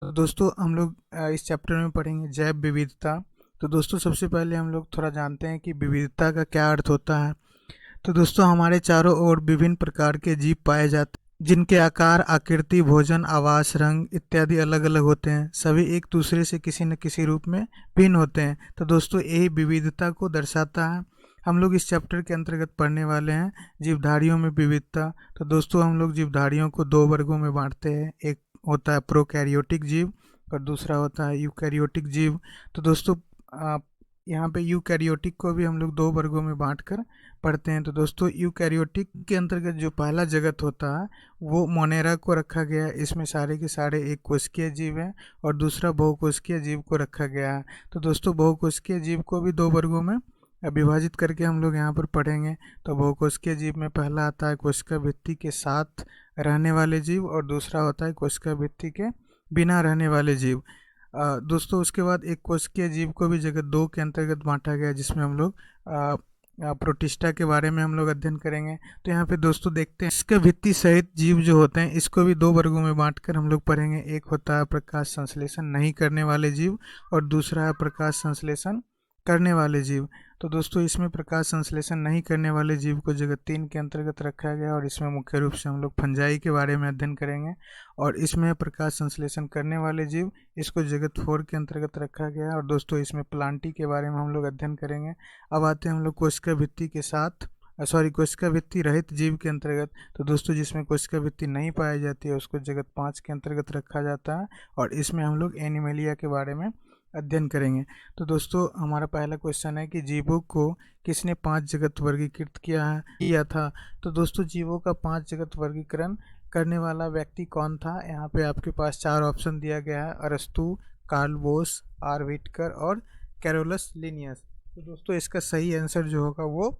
तो दोस्तों हम लोग इस चैप्टर में पढ़ेंगे जैव विविधता। तो दोस्तों सबसे पहले हम लोग थोड़ा जानते हैं कि विविधता का क्या अर्थ होता है। तो दोस्तों हमारे चारों ओर विभिन्न प्रकार के जीव पाए जाते हैं जिनके आकार, आकृति, भोजन, आवास, रंग इत्यादि अलग अलग होते हैं। सभी एक दूसरे से किसी न किसी रूप में भिन्न होते हैं। तो दोस्तों यही विविधता को दर्शाता है। हम लोग इस चैप्टर के अंतर्गत पढ़ने वाले हैं जीवधारियों में विविधता। तो दोस्तों हम लोग जीवधारियों को दो वर्गों में बांटते हैं। एक होता है प्रोकैरियोटिक जीव और दूसरा होता है यूकैरियोटिक जीव। तो दोस्तों यहाँ पे यूकैरियोटिक को भी हम लोग दो वर्गों में बांटकर पढ़ते हैं। तो दोस्तों यूकैरियोटिक के अंतर्गत जो पहला जगत होता है वो मोनेरा को रखा गया है। इसमें सारे के सारे एक कोशिकीय जीव हैं और दूसरा बहुकोशिकीय जीव को रखा गया है। तो दोस्तों बहुकोशिकीय जीव को भी दो वर्गों में विभाजित करके हम लोग यहाँ पर पढ़ेंगे। तो बहुकोशिकीय जीव में पहला आता है कोशिका भित्ति के साथ रहने वाले जीव और दूसरा होता है कोशिका भित्ति के बिना रहने वाले जीव। दोस्तों उसके बाद एक कोशिकीय जीव को भी जगत दो के अंतर्गत बांटा गया जिसमें हम लोग प्रोटिस्टा के बारे में हम लोग अध्ययन करेंगे। तो यहाँ पे दोस्तों देखते हैं इसके भित्ति सहित जीव जो होते हैं इसको भी दो वर्गों में बांटकर हम लोग पढ़ेंगे। एक होता है प्रकाश संश्लेषण नहीं करने वाले जीव और दूसरा है प्रकाश संश्लेषण करने वाले जीव। तो दोस्तों इसमें प्रकाश संश्लेषण नहीं करने वाले जीव को जगत 3 के अंतर्गत रखा गया और इसमें मुख्य रूप से हम लोग फंजाई के बारे में अध्ययन करेंगे। और इसमें प्रकाश संश्लेषण करने वाले जीव इसको जगत 4 के अंतर्गत रखा गया और दोस्तों इसमें प्लांटी के बारे में हम लोग अध्ययन करेंगे। अब आते हैं हम लोग कोशिका भित्ति के साथ कोशिका भित्ति रहित जीव के अंतर्गत। तो दोस्तों जिसमें कोशिका भित्ति नहीं पाई जाती है उसको जगत 5 के अंतर्गत रखा जाता है और इसमें हम लोग एनिमेलिया के बारे में अध्ययन करेंगे। तो दोस्तों हमारा पहला क्वेश्चन है कि जीवों को किसने 5 जगत वर्गीकृत किया था। तो दोस्तों जीवों का 5 जगत वर्गीकरण करने वाला व्यक्ति कौन था। यहाँ पे आपके पास 4 ऑप्शन दिया गया है, अरस्तु, कार्ल बोस, आर व्हिटकर और कैरोलस लिनियस। तो दोस्तों इसका सही आंसर जो होगा वो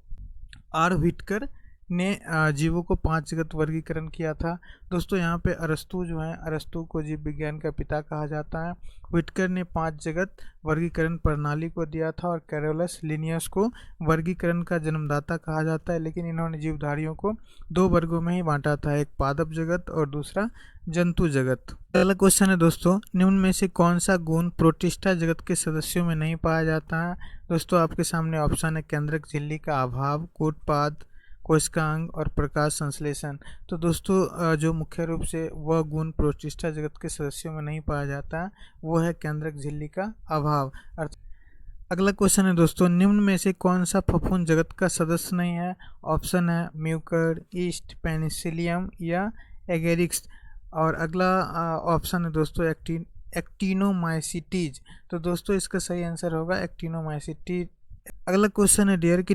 आर व्हिटकर ने जीवों को 5 जगत वर्गीकरण किया था। दोस्तों यहाँ पे अरस्तु जो है, अरस्तु को जीव विज्ञान का पिता कहा जाता है। व्हिटकर ने 5 जगत वर्गीकरण प्रणाली को दिया था और कैरोलस लिनियस को वर्गीकरण का जन्मदाता कहा जाता है। लेकिन इन्होंने जीवधारियों को दो वर्गों में ही बांटा था, एक पादप जगत और दूसरा जंतु जगत। अगला क्वेश्चन है दोस्तों, निम्न में से कौन सा गुण प्रोटिस्टा जगत के सदस्यों में नहीं पाया जाता है। दोस्तों आपके सामने ऑप्शन है केंद्रक झिल्ली का अभाव, कूटपाद, कोशिकांग और प्रकाश संश्लेषण। तो दोस्तों जो मुख्य रूप से वह गुण प्रोटिस्टा जगत के सदस्यों में नहीं पाया जाता है वो है केंद्रक झिल्ली का अभाव। अगला क्वेश्चन है दोस्तों, निम्न में से कौन सा फफूंद जगत का सदस्य नहीं है। ऑप्शन है म्यूकर, ईस्ट, पेनिसिलियम या एगेरिक्स। और अगला ऑप्शन है दोस्तों एक्टिनोमाइसिटीज। तो दोस्तों इसका सही आंसर होगा एक्टिनोमाइसिटीज। अगला क्वेश्चन है डियर कि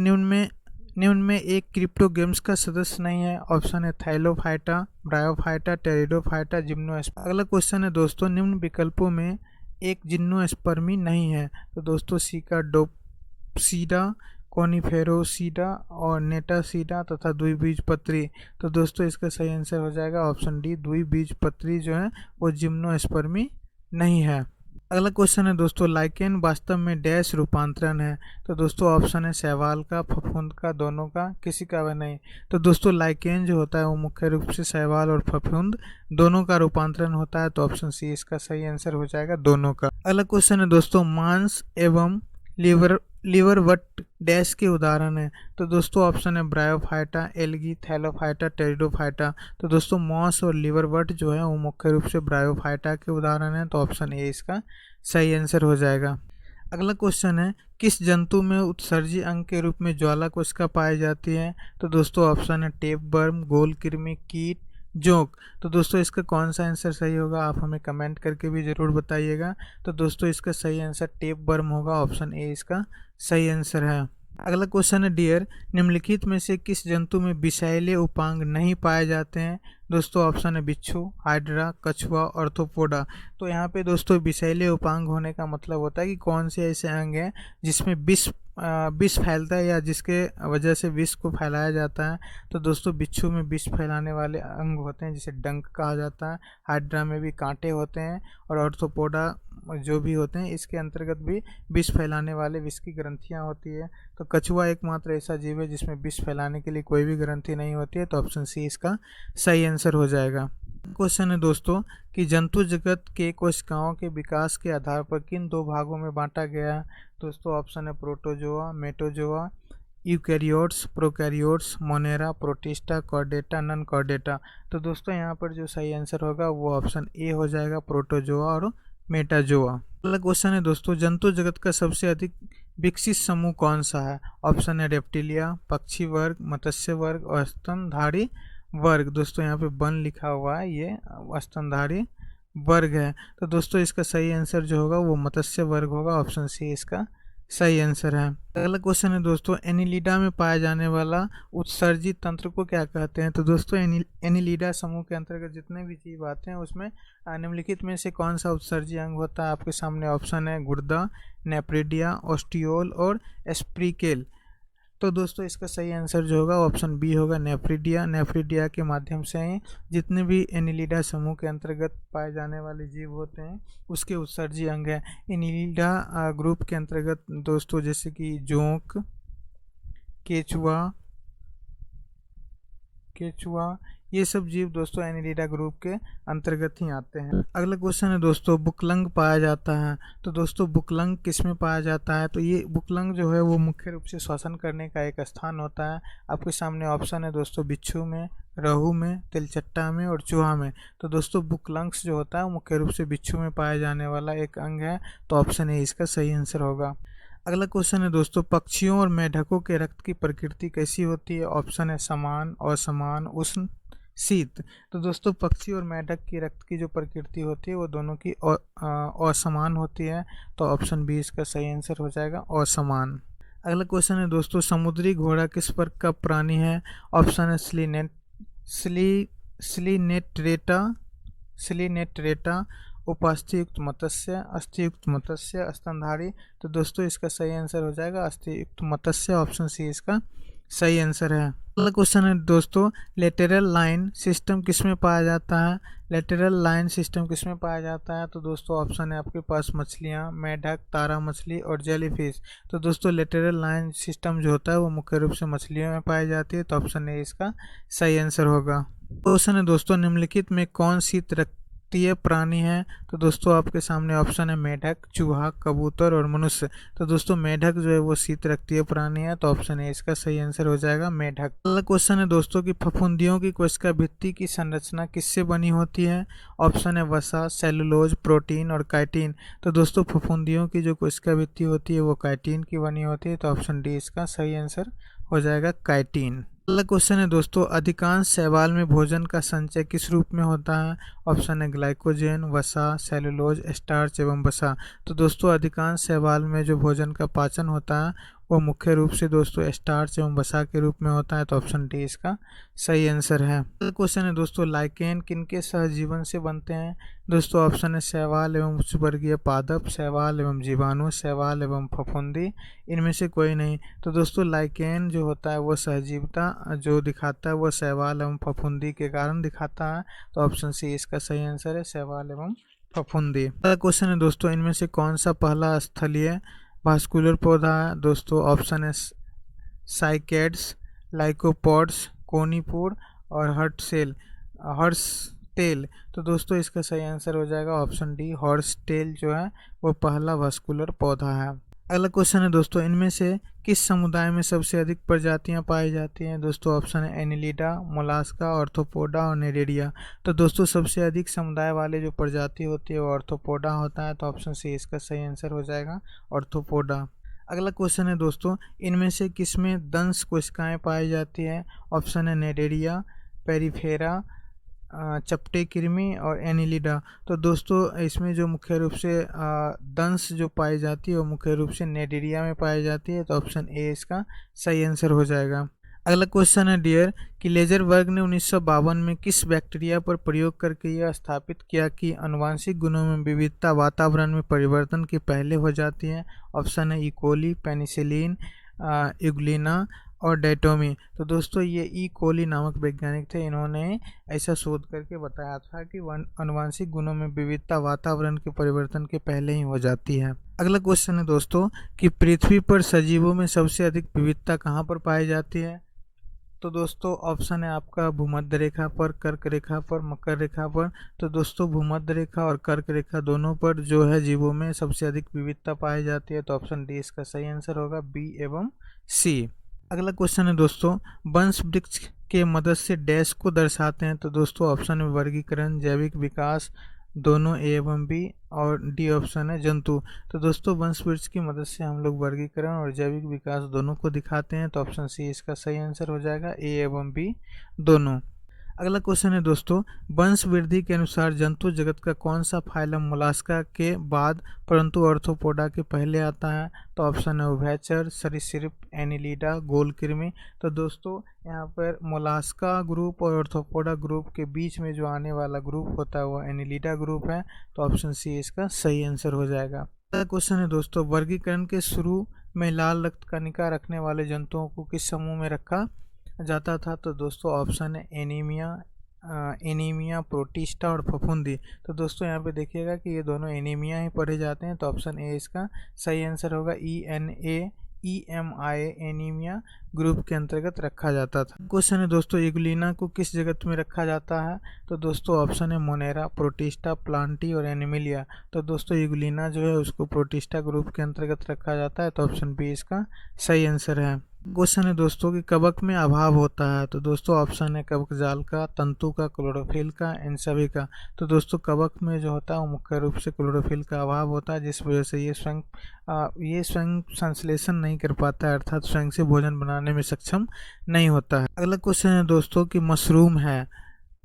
निम्न में एक क्रिप्टोगेम्स का सदस्य नहीं है। ऑप्शन है थाइलोफाइटा, ब्रायोफाइटा, टेरिडोफाइटा, जिम्नोस्पर्मी। अगला क्वेश्चन है दोस्तों, निम्न विकल्पों में एक जिम्नोस्पर्मी नहीं है। तो दोस्तों सिकाडोप्सिडा, कोनिफेरोसिडा और नेटासिडा तथा द्विबीजपत्री। तो दोस्तों इसका सही आंसर हो जाएगा ऑप्शन डी, द्विबीजपत्री जो है वो जिम्नोस्पर्मी नहीं है। अगला क्वेश्चन है दोस्तों, लाइकेन वास्तव में डैश रूपांतरण है। तो दोस्तों ऑप्शन है शैवाल का, फफूंद का, दोनों का, किसी का भी नहीं। तो दोस्तों लाइकेन जो होता है वो मुख्य रूप से शैवाल और फफूंद दोनों का रूपांतरण होता है। तो ऑप्शन सी इसका सही आंसर हो जाएगा, दोनों का। अगला क्वेश्चन है दोस्तों, मांस एवं लिवरवट डैश के उदाहरण है। तो दोस्तों ऑप्शन है ब्रायोफाइटा, एल्गी, थैलोफाइटा, टेरिडोफाइटा। तो दोस्तों मॉस और लिवरवट जो है वो मुख्य रूप से ब्रायोफाइटा के उदाहरण है। तो ऑप्शन ए इसका सही आंसर हो जाएगा। अगला क्वेश्चन है, किस जंतु में उत्सर्जी अंग के रूप में ज्वाला कोशिका पाई जाती है। तो दोस्तों ऑप्शन है टेपवर्म, गोल कृमि, कीट, जोंक। तो दोस्तों इसका कौन सा आंसर सही होगा आप हमें कमेंट करके भी ज़रूर बताइएगा। तो दोस्तों इसका सही आंसर टेपवर्म होगा, ऑप्शन ए इसका सही आंसर है। अगला क्वेश्चन है डियर, निम्नलिखित में से किस जंतु में विषैले उपांग नहीं पाए जाते हैं। दोस्तों ऑप्शन है बिच्छू, हाइड्रा, कछुआ, ऑर्थोपोडा। तो यहाँ पे दोस्तों विषैले उपांग होने का मतलब होता है कि कौन से ऐसे अंग हैं जिसमें विष फैलता है या जिसके वजह से विष को फैलाया जाता है। तो दोस्तों बिच्छू में विष फैलाने वाले अंग होते हैं जिसे डंक कहा जाता है। हाइड्रा में भी कांटे होते हैं और ऑर्थोपोडा जो भी होते हैं इसके अंतर्गत भी विष फैलाने वाले विष की ग्रंथियाँ होती है। तो कछुआ एकमात्र ऐसा जीव है जिसमें विष फैलाने के लिए कोई भी ग्रंथि नहीं होती है। तो ऑप्शन सी इसका सही आंसर हो जाएगा। क्वेश्चन है दोस्तों कि जंतु जगत के कोशिकाओं के विकास के आधार पर किन दो भागों में बांटा गया है। दोस्तों ऑप्शन है protozoa, metazoa, eukaryotes, prokaryotes, monera, protista, chordata, non chordata. तो दोस्तों यहाँ पर जो सही आंसर होगा वो ऑप्शन ए हो जाएगा, प्रोटोजोआ और मेटाजोआ। अगला क्वेश्चन है दोस्तों, जंतु जगत का सबसे अधिक विकसित समूह कौन सा है। ऑप्शन है रेप्टिलिया, पक्षी वर्ग, मत्स्य वर्ग और स्तनधारी वर्ग। दोस्तों यहाँ पे वन लिखा हुआ है, ये स्तनधारी वर्ग है। तो दोस्तों इसका सही आंसर जो होगा वो मत्स्य वर्ग होगा, ऑप्शन सी इसका सही आंसर है। अगला क्वेश्चन है दोस्तों, एनिलिडा में पाया जाने वाला उत्सर्जित तंत्र को क्या कहते हैं। तो दोस्तों एनिलिडा समूह के अंतर्गत जितने भी जीव आते हैं उसमें निम्नलिखित में से कौन सा उत्सर्जी अंग होता है। आपके सामने ऑप्शन है गुर्दा, नेप्रिडिया, ऑस्टियोल और एस्प्रिकेल। तो दोस्तों इसका सही आंसर जो होगा ऑप्शन बी होगा, नेफ्रिडिया। नेफ्रिडिया के माध्यम से ही जितने भी एनिलिडा समूह के अंतर्गत पाए जाने वाले जीव होते हैं उसके उत्सर्जी अंग है। एनिलिडा ग्रुप के अंतर्गत दोस्तों जैसे कि जोंक, केचुआ ये सब जीव दोस्तों एनिलिडा ग्रुप के अंतर्गत ही आते हैं। अगला क्वेश्चन है दोस्तों, बुकलंग पाया जाता है। तो दोस्तों बुकलंग किस में पाया जाता है। तो ये बुकलंग जो है वो मुख्य रूप से श्वसन करने का एक स्थान होता है। आपके सामने ऑप्शन है दोस्तों बिच्छू में, रहू में, तिलचट्टा में और चूहा में। तो दोस्तों बुकलंग्स जो होता है वो मुख्य रूप से बिच्छू में पाया जाने वाला एक अंग है। तो ऑप्शन ए इसका सही आंसर होगा। अगला क्वेश्चन है दोस्तों, पक्षियों और मेढकों के रक्त की प्रकृति कैसी होती है। ऑप्शन है समान, असमान, उष्ण, शीत। तो दोस्तों पक्षी और मेढक की रक्त की जो प्रकृति होती है वो दोनों की असमान होती है। तो ऑप्शन बी इसका सही आंसर हो जाएगा, असमान। अगला क्वेश्चन है दोस्तों, समुद्री घोड़ा किस वर्ग का प्राणी है। ऑप्शन है स्लिनेट्रेटा, उपास्थियुक्त मत्स्य, अस्थियुक्त मत्स्य, स्तनधारी। तो दोस्तों इसका सही आंसर हो जाएगा अस्थियुक्त मत्स्य, ऑप्शन सी इसका सही आंसर है। अगला क्वेश्चन है दोस्तों, लेटरल लाइन सिस्टम किस में पाया जाता है। लेटरल लाइन सिस्टम किस में पाया जाता है। तो दोस्तों ऑप्शन है आपके पास मछलियाँ, मेढक, तारा मछली और जेलीफिश। तो दोस्तों लेटरल लाइन सिस्टम जो होता है वो मुख्य रूप से मछलियों में पाई जाती है। तो ऑप्शन ए इसका सही आंसर होगा। क्वेश्चन है दोस्तों, निम्नलिखित में कौन शीत रक्तीय प्राणी है। तो दोस्तों आपके सामने ऑप्शन है मेढक, चूहा, कबूतर और मनुष्य। तो दोस्तों मेढक जो है वो शीत रक्तीय प्राणी है। तो ऑप्शन ए इसका सही आंसर हो जाएगा, मेढक। अगला क्वेश्चन है दोस्तों कि फफूंदियों की कोशिका भित्ति की संरचना किससे बनी होती है। ऑप्शन है वसा, सेलुलोज, प्रोटीन और काइटिन। तो दोस्तों फफूंदियों की जो कोशिका भित्ति होती है वो काइटिन की बनी होती है। तो ऑप्शन डी इसका सही आंसर हो जाएगा, काइटिन। अगला क्वेश्चन है दोस्तों, अधिकांश शैवाल में भोजन का संचय किस रूप में होता है। ऑप्शन है ग्लाइकोजन, वसा, सेलुलोज, स्टार्च एवं वसा। तो दोस्तों अधिकांश शैवाल में जो भोजन का पाचन होता है वो मुख्य रूप से दोस्तों स्टार्च एवं वसा के रूप में होता है। तो ऑप्शन डी इसका सही आंसर है। अगला क्वेश्चन है दोस्तों, लाइकेन किनके सहजीवन से बनते हैं। दोस्तों ऑप्शन है शैवाल एवं उच्चवर्गीय पादप, शैवाल एवं जीवाणु, शैवाल एवं फफूंदी, इनमें से कोई नहीं। तो दोस्तों लाइकेन जो होता है वो सहजीवता जो दिखाता है वो शैवाल एवं फफूंदी के कारण दिखाता है। तो ऑप्शन सी इसका सही आंसर है, शैवाल एवं फफूंदी। अगला क्वेश्चन है दोस्तों, इनमें से कौन सा पहला स्थलीय वास्कुलर पौधा है। दोस्तों ऑप्शन है साइकेड्स, लाइकोपॉड्स, कोनीपोड और हॉर्सटेल। तो दोस्तों इसका सही आंसर हो जाएगा ऑप्शन डी, हॉर्सटेल जो है वो पहला वास्कुलर पौधा है। अगला क्वेश्चन है दोस्तों, इनमें से किस समुदाय में सबसे अधिक प्रजातियां पाई जाती हैं। दोस्तों ऑप्शन है एनिलिडा, मोलास्का, ऑर्थोपोडा और नेरेडिया। तो दोस्तों सबसे अधिक समुदाय वाले जो प्रजाति होती है वो ऑर्थोपोडा होता है। तो ऑप्शन सी इसका सही आंसर हो जाएगा, ऑर्थोपोडा। अगला क्वेश्चन है दोस्तों, इनमें से किसमें दंश कोशिकाएं पाई जाती है। ऑप्शन है नेरेडिया, पेरिफेरा, चपटे कृमि और एनिलिडा। तो दोस्तों इसमें जो मुख्य रूप से दंश जो पाई जाती है वो मुख्य रूप से नेरेडिया में पाई जाती है। तो ऑप्शन ए इसका सही आंसर हो जाएगा। अगला क्वेश्चन है डियर कि लेजर वर्ग ने 1952 में किस बैक्टीरिया पर प्रयोग करके यह स्थापित किया कि आनुवांशिक गुणों में विविधता वातावरण में परिवर्तन के पहले हो जाती है। ऑप्शन है इकोली, पेनिसिलिन, यूग्लिना और डायटोमी। तो दोस्तों ये ई कोली नामक वैज्ञानिक थे, इन्होंने ऐसा शोध करके बताया था कि आनुवांशिक गुणों में विविधता वातावरण के परिवर्तन के पहले ही हो जाती है। अगला क्वेश्चन है दोस्तों कि पृथ्वी पर सजीवों में सबसे अधिक विविधता कहाँ पर पाई जाती है। तो दोस्तों ऑप्शन है आपका भूमध्य रेखा पर, कर्क रेखा पर, मकर रेखा पर। तो दोस्तों भूमध्य रेखा और कर्क रेखा दोनों पर जो है जीवों में सबसे अधिक विविधता पाई जाती है। तो ऑप्शन डी इसका सही आंसर होगा, बी एवं सी। अगला क्वेश्चन है दोस्तों, वंश वृक्ष के मदद से डैश को दर्शाते हैं। तो दोस्तों ऑप्शन है वर्गीकरण, जैविक विकास, दोनों ए एवं बी, और डी ऑप्शन है जंतु। तो दोस्तों वंश वृक्ष की मदद से हम लोग वर्गीकरण और जैविक विकास दोनों को दिखाते हैं। तो ऑप्शन सी इसका सही आंसर हो जाएगा, ए एवं बी दोनों। अगला क्वेश्चन है दोस्तों, वंश वृद्धि के अनुसार जंतु जगत का कौन सा फाइलम मोलास्का के बाद परंतु आर्थ्रोपोडा के पहले आता है। तो ऑप्शन है उभयचर, सरीसृप, एनिलिडा, गोलकृमि। तो दोस्तों यहाँ पर मोलास्का ग्रुप और आर्थ्रोपोडा ग्रुप के बीच में जो आने वाला ग्रुप होता है वो एनिलिडा ग्रुप है। तो ऑप्शन सी इसका सही आंसर हो जाएगा। अगला क्वेश्चन है दोस्तों, वर्गीकरण के शुरू में लाल रक्त कणिका रखने वाले जंतुओं को किस समूह में रखा जाता था। तो दोस्तों ऑप्शन है एनीमिया, प्रोटिस्टा और फफूंदी। तो दोस्तों यहाँ पे देखिएगा कि ये दोनों एनीमिया ही पढ़े जाते हैं। तो ऑप्शन ए इसका सही आंसर होगा, EMI एनीमिया ग्रुप के अंतर्गत रखा जाता था। क्वेश्चन है दोस्तों, इगुलिना को किस जगत में रखा जाता है। तो दोस्तों ऑप्शन है मोनेरा, प्रोटिस्टा, प्लांटी और एनिमिलिया। तो दोस्तों इगुलिना जो है उसको प्रोटिस्टा ग्रुप के अंतर्गत रखा जाता है। तो ऑप्शन बी इसका सही आंसर है। क्वेश्चन है दोस्तों कि कवक में अभाव होता है। तो दोस्तों ऑप्शन है कवक जाल का, तंतु का, क्लोरोफिल का, इन सभी का। तो दोस्तों कवक में जो होता है वो मुख्य रूप से क्लोरोफिल का अभाव होता है, जिस वजह से ये स्वयं संश्लेषण नहीं कर पाता है, अर्थात स्वयं से भोजन बनाने में सक्षम नहीं होता है। अगला क्वेश्चन है दोस्तों कि मशरूम है।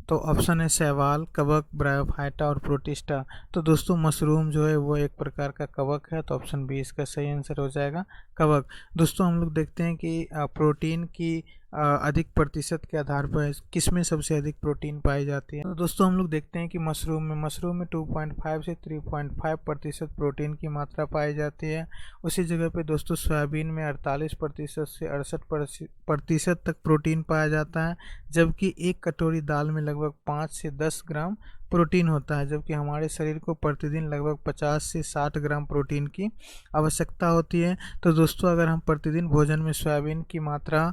तो ऑप्शन है शैवाल, कवक, ब्रायोफाइटा और प्रोटिस्टा। तो दोस्तों मशरूम जो है वो एक प्रकार का कवक है। तो ऑप्शन बी इसका सही आंसर हो जाएगा, कवक। दोस्तों हम लोग देखते हैं कि प्रोटीन की अधिक प्रतिशत के आधार पर किस में सबसे अधिक प्रोटीन पाई जाती है। तो दोस्तों हम लोग देखते हैं कि मशरूम में 2.5 से 3.5% प्रोटीन की मात्रा पाई जाती है। उसी जगह पे दोस्तों सोयाबीन में 48% से 68% तक प्रोटीन पाया जाता है, जबकि एक कटोरी दाल में लगभग 5 से 10 ग्राम प्रोटीन होता है, जबकि हमारे शरीर को प्रतिदिन लगभग 50 से 60 ग्राम प्रोटीन की आवश्यकता होती है। तो दोस्तों अगर हम प्रतिदिन भोजन में सोयाबीन की मात्रा,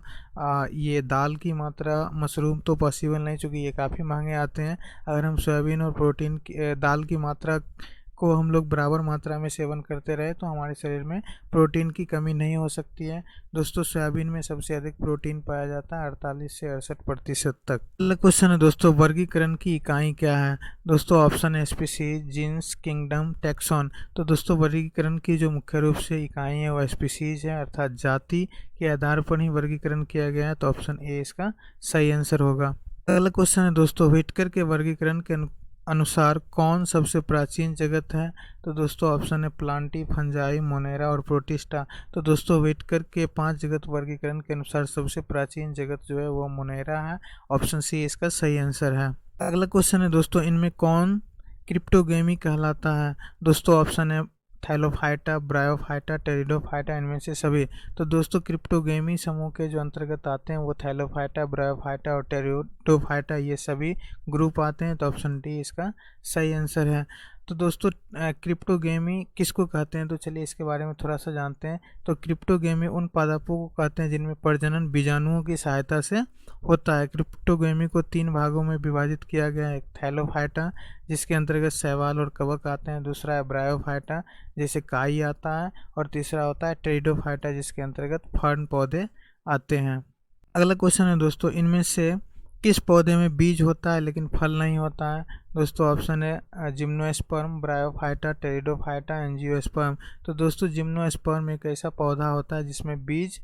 ये दाल की मात्रा, मशरूम तो पॉसिबल नहीं चूँकि ये काफ़ी महंगे आते हैं, अगर हम सोयाबीन और प्रोटीन की दाल की मात्रा को हम लोग बराबर मात्रा में सेवन करते रहे तो हमारे शरीर में प्रोटीन की कमी नहीं हो सकती है। दोस्तों सोयाबीन में सबसे अधिक प्रोटीन पाया जाता है 48 से 68% तक। अगला क्वेश्चन है दोस्तों, वर्गीकरण की इकाई क्या है। दोस्तों ऑप्शन है स्पीसीज, जीन्स, किंगडम, टैक्सॉन। तो दोस्तों वर्गीकरण की जो मुख्य रूप से इकाई है वो स्पीसीज है, अर्थात जाति के आधार पर ही वर्गीकरण किया गया है। तो ऑप्शन ए इसका सही आंसर होगा। अगला क्वेश्चन है दोस्तों, व्हिटकर के वर्गीकरण के अनुसार कौन सबसे प्राचीन जगत है। तो दोस्तों ऑप्शन है प्लांटी, फंजाई, मोनेरा और प्रोटिस्टा। तो दोस्तों व्हिटकर के 5 जगत वर्गीकरण के अनुसार सबसे प्राचीन जगत जो है वो मोनेरा है। ऑप्शन सी इसका सही आंसर है। अगला क्वेश्चन है दोस्तों, इनमें कौन क्रिप्टोगेमी कहलाता है। दोस्तों ऑप्शन है थैलोफाइटा, ब्रायोफाइटा, टेरिडोफाइटा, इनमें से सभी। तो दोस्तों क्रिप्टोगेमी समूह के जो अंतर्गत आते हैं वो थैलोफाइटा, ब्रायोफाइटा और टेरिडोफाइटा ये सभी ग्रुप आते हैं। तो ऑप्शन डी इसका सही आंसर है। तो दोस्तों क्रिप्टोगेमी किसको कहते हैं, तो चलिए इसके बारे में थोड़ा सा जानते हैं। तो क्रिप्टोगेमी उन पादपों को कहते हैं जिनमें प्रजनन बीजाणुओं की सहायता से होता है। क्रिप्टोगेमी को 3 भागों में विभाजित किया गया है। एक थैलोफाइटा जिसके अंतर्गत शैवाल और कवक आते हैं, दूसरा है ब्रायोफाइटा जैसे काई आता है, और तीसरा होता है टेरिडोफाइटा जिसके अंतर्गत फर्न पौधे आते हैं। अगला क्वेश्चन है दोस्तों, इनमें से किस पौधे में बीज होता है लेकिन फल नहीं होता है। दोस्तों ऑप्शन है जिम्नोस्पर्म, ब्रायोफाइटा, टेरिडोफाइटा, एंजियोस्पर्म। तो दोस्तों जिम्नोस्पर्म एक ऐसा पौधा होता है जिसमें बीज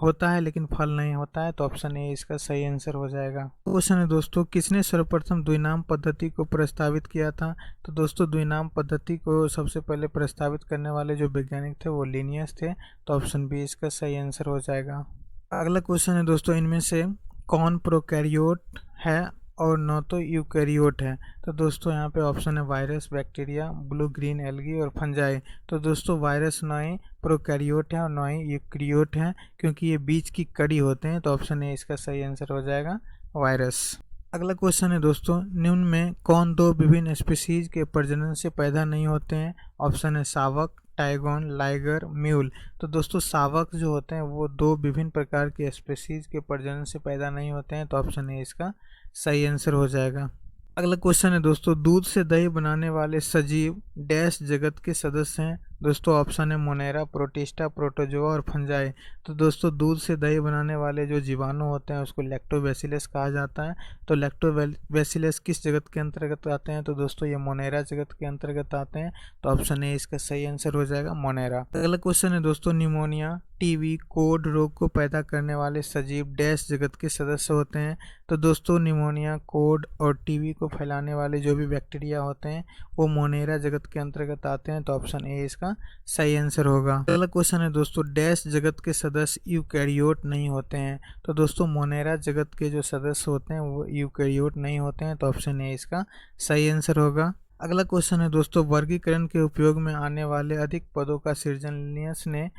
होता है लेकिन फल नहीं होता है। तो ऑप्शन ए इसका सही आंसर हो जाएगा। क्वेश्चन है दोस्तों, किसने सर्वप्रथम द्विनाम पद्धति को प्रस्तावित किया था। तो दोस्तों द्विनाम पद्धति को सबसे पहले प्रस्तावित करने वाले जो वैज्ञानिक थे वो लिनियस थे। तो ऑप्शन बी इसका सही आंसर हो जाएगा। अगला क्वेश्चन है दोस्तों, इनमें से कौन प्रोकैरियोट है और न तो यूकैरियोट है। तो दोस्तों यहाँ पे ऑप्शन है virus, bacteria, blue green algae और फंजाई। तो दोस्तों वायरस न ही प्रोकैरियोट है और न ही यूकैरियोट है, क्योंकि ये बीज की कड़ी होते हैं। तो ऑप्शन ए इसका सही आंसर हो जाएगा, वायरस। अगला क्वेश्चन है दोस्तों, निम्न में कौन 2 विभिन्न स्पीसीज के प्रजनन से पैदा नहीं होते हैं। ऑप्शन है शावक, टाइगोन, लाइगर, म्यूल। तो दोस्तों शावक जो होते हैं वो दो विभिन्न प्रकार के स्पीसीज के प्रजनन से पैदा नहीं होते हैं, तो ऑप्शन ए इसका सही आंसर हो जाएगा। अगला क्वेश्चन है दोस्तों, दूध से दही बनाने वाले सजीव डैश जगत के सदस्य हैं। दोस्तों ऑप्शन है मोनेरा, प्रोटिस्टा, प्रोटोजोआ और फंजाई। तो दोस्तों दूध से दही बनाने वाले जो जीवाणु होते हैं उसको लैक्टोबैसिलस कहा जाता है। तो लैक्टोबैसिलस किस जगत के अंतर्गत आते हैं? तो दोस्तों ये मोनेरा जगत के अंतर्गत आते हैं, तो ऑप्शन ए इसका सही आंसर हो जाएगा मोनेरा। अगला क्वेश्चन है दोस्तों, निमोनिया, टीबी, कोड रोग को पैदा करने वाले सजीव डैश जगत के सदस्य होते हैं। तो दोस्तों निमोनिया, कोड और टीबी को फैलाने वाले जो भी बैक्टीरिया होते हैं वो मोनेरा जगत के अंतर्गत आते हैं, तो ऑप्शन ए इसका सही आंसर होगा। अगला क्वेश्चन है दोस्तों, डैश जगत के सदस्य यूकैरियोट नहीं होते हैं। तो दोस्तों मोनेरा जगत के जो सदस्य होते हैं वो यूकैरियोट नहीं होते हैं, तो ऑप्शन ए इसका सही आंसर होगा। अगला क्वेश्चन है दोस्तों, वर्गीकरण के उपयोग में आने वाले अधिक पदों का सृजन लिनियस ने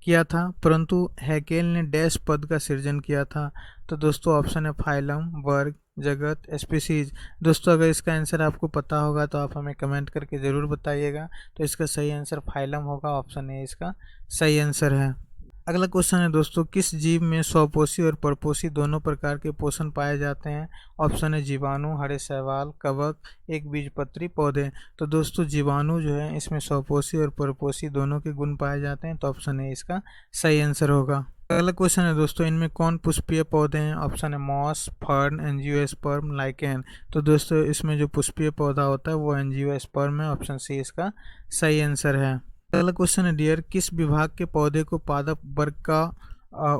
किया था, परंतु हैकेल ने डैश पद का सृजन किया था। तो दोस्तों ऑप्शन है फाइलम, वर्ग, जगत, स्पीसीज। दोस्तों अगर इसका आंसर आपको पता होगा तो आप हमें कमेंट करके ज़रूर बताइएगा। तो इसका सही आंसर फाइलम होगा, ऑप्शन ए इसका सही आंसर है। अगला क्वेश्चन है दोस्तों, किस जीव में स्वपोषी और परपोषी दोनों प्रकार के पोषण पाए जाते हैं? ऑप्शन है जीवाणु, हरे शैवाल, कवक, एक बीजपत्री पौधे। तो दोस्तों जीवाणु जो है इसमें स्वपोषी और परपोषी दोनों के गुण पाए जाते हैं, तो ऑप्शन ए इसका सही आंसर होगा। अगला क्वेश्चन है दोस्तों, इनमें कौन पुष्पीय पौधे हैं? ऑप्शन है मॉस, फर्न, एंजियोस्पर्म, लाइकेन। तो दोस्तों इसमें जो पुष्पीय पौधा होता है वो एंजियोस्पर्म है, ऑप्शन सी इसका सही आंसर है। अगला क्वेश्चन है डियर, किस विभाग के पौधे को पादप वर्ग का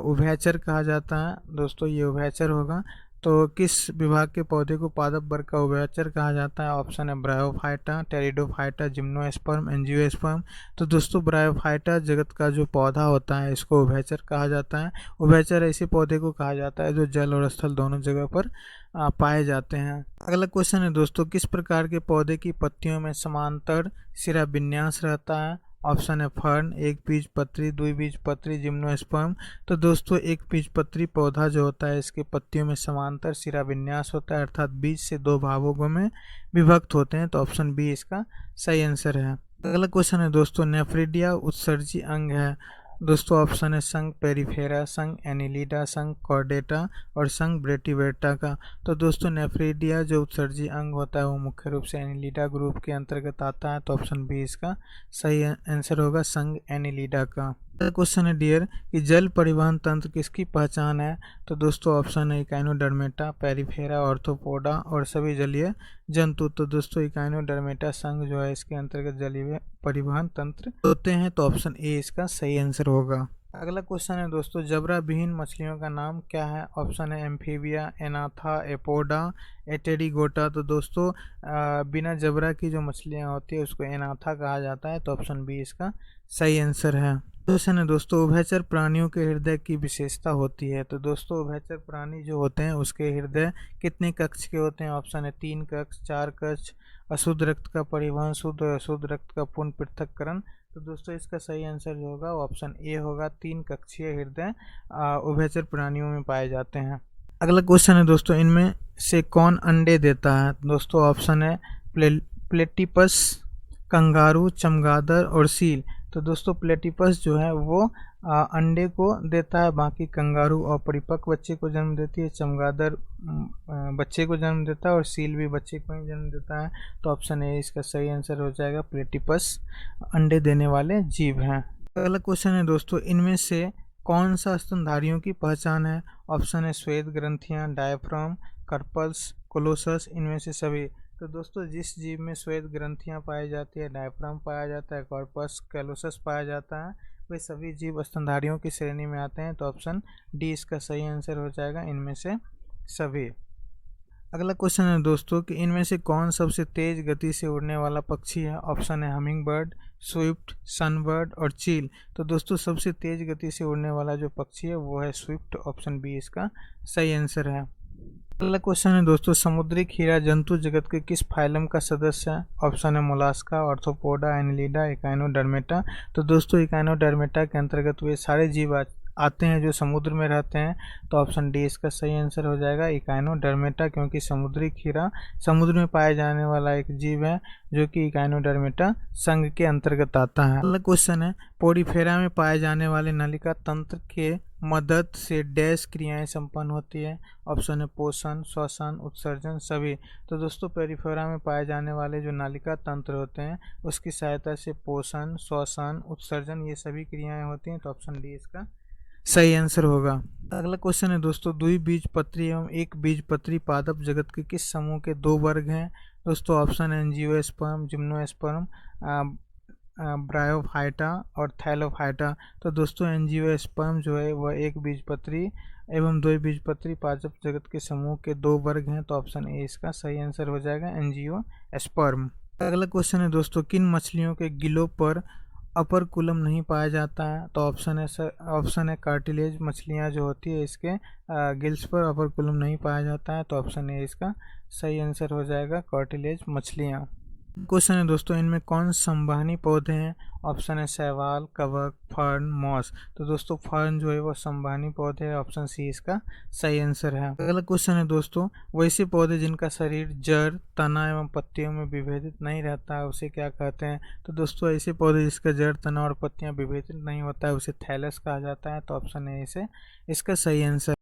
उभयचर कहा जाता है? दोस्तों ये उभयचर होगा। तो किस विभाग के पौधे को पादप वर्ग का उभयचर कहा जाता है? ऑप्शन है ब्रायोफाइटा, टेरिडोफाइटा, जिम्नोस्पर्म, एंजियोस्पर्म। तो दोस्तों ब्रायोफाइटा जगत का जो पौधा होता है इसको उभयचर कहा जाता है। उभयचर ऐसे पौधे को कहा जाता है जो जल और स्थल दोनों जगह पर पाए जाते हैं। अगला क्वेश्चन है दोस्तों, किस प्रकार के पौधे की पत्तियों में समांतर सिरा विन्यास रहता है? ऑप्शन है फर्न, एक बीजपत्री, द्विबीजपत्री, जिम्नोस्पर्म। तो दोस्तों एक बीजपत्री पौधा जो होता है इसके पत्तियों में समांतर सिरा विन्यास होता है, अर्थात बीज से दो भागों में विभक्त होते हैं, तो ऑप्शन बी इसका सही आंसर है। अगला क्वेश्चन है दोस्तों, नेफ्रिडिया उत्सर्जी अंग है। दोस्तों ऑप्शन है संघ पेरिफेरा, संघ एनिलिडा, संघ कॉर्डेटा और संघ ब्रेटिवेटा का। तो दोस्तों नेफ्रिडिया जो उत्सर्जी अंग होता है वो मुख्य रूप से एनिलिडा ग्रुप के अंतर्गत आता है, तो ऑप्शन बी इसका सही आंसर होगा, संघ एनिलिडा का। क्वेश्चन है डियर, कि जल परिवहन तंत्र किसकी पहचान है? तो दोस्तों ऑप्शन है इकाइनोडर्मेटा, पेरिफेरा, ऑर्थोपोडा और सभी जलीय जंतु। तो दोस्तों इकाइनोडर्मेटा संघ जो है इसके अंतर्गत जलीय परिवहन तंत्र होते हैं, तो ऑप्शन ए इसका सही आंसर होगा। अगला क्वेश्चन है दोस्तों, जबरा विहीन मछलियों का नाम क्या है? ऑप्शन है एम्फीबिया, एनाथा, एपोडा, एटेरिगोटा। तो दोस्तों बिना जबरा की जो मछलियां होती है उसको एनाथा कहा जाता है, तो ऑप्शन बी इसका सही आंसर है। क्वेश्चन है दोस्तों, उभयचर प्राणियों के हृदय की विशेषता होती है? तो दोस्तों उभयचर प्राणी जो होते हैं उसके हृदय कितने कक्ष के होते हैं? ऑप्शन है 3 कक्ष, 4 कक्ष, अशुद्ध रक्त का परिवहन, शुद्ध और अशुद्ध रक्त का पूर्ण पृथक्करण। तो दोस्तों इसका सही आंसर जो होगा ऑप्शन ए होगा, 3 कक्षीय हृदय उभयचर प्राणियों में पाए जाते हैं। अगला क्वेश्चन है दोस्तों, इनमें से कौन अंडे देता है? दोस्तों ऑप्शन है प्लेटिपस, कंगारू, चमगादड़ और सील। तो दोस्तों प्लेटिपस जो है वो अंडे को देता है, बाकी कंगारू अपरिपक्व बच्चे को जन्म देती है, चमगादड़ बच्चे को जन्म देता है और सील भी बच्चे को ही जन्म देता है, तो ऑप्शन ए इसका सही आंसर हो जाएगा, प्लेटिपस अंडे देने वाले जीव हैं। अगला क्वेश्चन है दोस्तों, इनमें से कौन सा स्तनधारियों की पहचान है? ऑप्शन है श्वेत ग्रंथियां, डायफ्राम, कार्पल्स, कोलोसस, इनमें से सभी। तो दोस्तों जिस जीव में श्वेत ग्रंथियां पाई जाती है, डायफ्राम पाया जाता है, कॉर्पस, कैलोसस पाया जाता है, वे सभी जीव स्तनधारियों की श्रेणी में आते हैं, तो ऑप्शन डी इसका सही आंसर हो जाएगा, इनमें से सभी। अगला क्वेश्चन है दोस्तों, कि इनमें से कौन सबसे तेज गति से उड़ने वाला पक्षी है? ऑप्शन है हमिंग बर्ड, स्विफ्ट, सनबर्ड और चील। तो दोस्तों सबसे तेज गति से उड़ने वाला जो पक्षी है वो है स्विफ्ट, ऑप्शन बी इसका सही आंसर है। अगला क्वेश्चन है दोस्तों, समुद्री खीरा जंतु जगत के किस फाइलम का सदस्य है? ऑप्शन है मोलास्का, ऑर्थोपोडा, एनिलिडा, इकाइनोडर्मेटा। तो दोस्तों इकाइनोडर्मेटा के अंतर्गत वे सारे जीव आते हैं जो समुद्र में रहते हैं, तो ऑप्शन डी इसका सही आंसर हो जाएगा इकाइनोडर्मेटा, क्योंकि समुद्री खीरा समुद्र में पाए जाने वाला एक जीव है जो कि इकाइनोडर्मेटा संघ के अंतर्गत आता है। अगला क्वेश्चन है, पोडीफेरा में पाए जाने वाले नलिका तंत्र के मदद से डैश क्रियाएं संपन्न होती है। ऑप्शन है पोषण, श्वसन, उत्सर्जन, सभी। तो दोस्तों पेरिफेरा में पाए जाने वाले जो नालिका तंत्र होते हैं उसकी सहायता से पोषण, श्वसन, उत्सर्जन ये सभी क्रियाएं होती हैं। तो ऑप्शन डी इसका सही आंसर होगा। अगला क्वेश्चन है दोस्तों, द्विबीजपत्री एवं एक बीजपत्री पादप जगत के किस समूह के दो वर्ग हैं। दोस्तों ऑप्शन है एंजियोस्पर्म, जिम्नोस्पर्म, ब्रायोफाइटा और थैलोफाइटा। तो दोस्तों एंजियोस्पर्म जो है वह एक बीजपत्री एवं दो बीजपत्री पादप जगत के समूह के दो वर्ग हैं। तो ऑप्शन ए इसका सही आंसर हो जाएगा एंजियोस्पर्म। अगला क्वेश्चन है दोस्तों, किन मछलियों के गिलों पर अपर कुलम नहीं पाया जाता है। तो ऑप्शन है कार्टिलेज मछलियाँ जो होती है इसके गिल्स पर अपर कुलम नहीं पाया जाता है। तो ऑप्शन ए इसका सही आंसर हो जाएगा कार्टिलेज मछलियाँ। क्वेश्चन है दोस्तों, इनमें कौन संवहनी पौधे हैं। ऑप्शन है शैवाल, कवक, फर्न, मॉस। तो दोस्तों फर्न जो है वो संवहनी पौधे है, ऑप्शन सी इसका सही आंसर है। अगला क्वेश्चन है दोस्तों, वैसे पौधे जिनका शरीर जड़, तना एवं पत्तियों में विभेदित नहीं रहता है उसे क्या कहते हैं। तो दोस्तों ऐसे पौधे जिसका जड़, तना और पत्तियां विभेदित नहीं होता है उसे थैलस कहा जाता है। तो ऑप्शन ए इसे इसका सही आंसर।